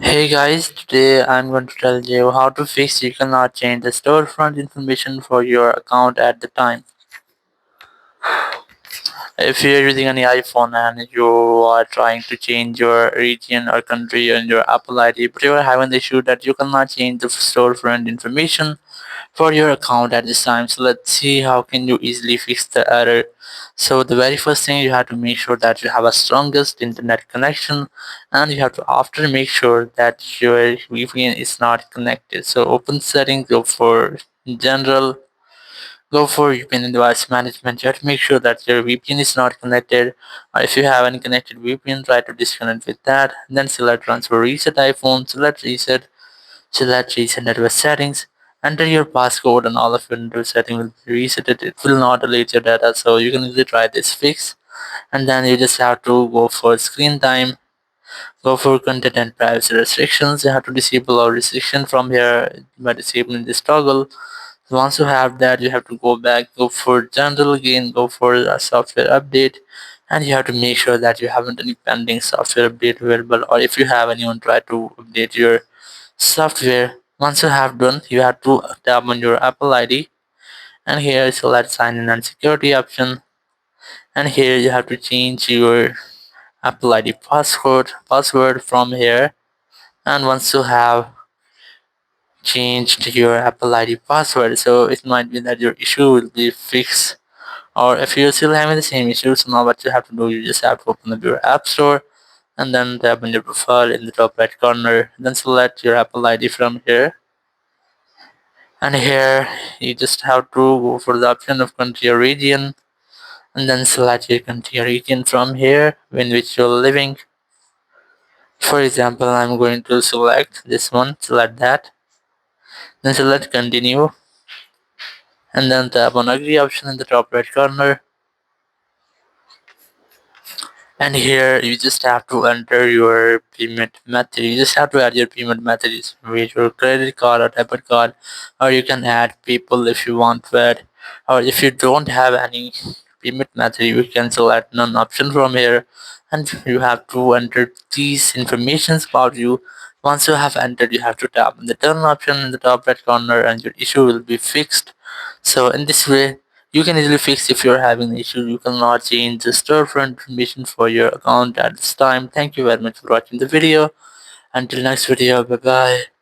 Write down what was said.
Hey guys, today I'm going to tell you how to fix you cannot change the storefront information for your account at the time. If you're using any iPhone and you are trying to change your region or country and your Apple ID, but you are having the issue that you cannot change the storefront information for your account at this time. So let's see how can you easily fix the error. So the very first thing, you have to make sure that you have a strongest internet connection, and you have to after make sure that your VPN is not connected. So open settings, go for general, go for VPN and device management. You have to make sure that your VPN is not connected, or if you have any connected VPN, try to disconnect with that. Then select transfer reset iPhone, select reset network settings, enter your passcode, and all of your network settings will be reset. It will not delete your data, so you can easily try this fix. And then you just have to go for screen time, go for content and privacy restrictions. You have to disable all restriction from here by disabling this toggle. So once you have that, you have to go back, go for general again, go for a software update, and you have to make sure that you haven't any pending software update available, or if you have anyone try to update your software. Once you have done, you have to tap on your Apple ID, and here select sign in and security option, and here you have to change your Apple ID password from here. And once you have changed your Apple ID password, so it might be that your issue will be fixed. Or if you're still having the same issue, so now what you have to do, you just have to open up your app store and then tap on your profile in the top right corner, then select your Apple ID from here. And here you just have to go for the option of country or region, and then select your country or region from here in which you're living. For example, I'm going to select this one, select that, then select continue, and then tap on agree option in the top right corner. And here you just have to enter your payment method. You just have to add your payment methods with your credit card or debit card, or you can add people if you want to add. Or if you don't have any payment method, you can select none option from here, and you have to enter these informations about you. Once you have entered, you have to tap on the turn option in the top right corner, and your issue will be fixed. So in this way, you can easily fix if you're having an issue. You cannot change the storefront information for your account at this time. Thank you very much for watching the video. Until next video, bye bye.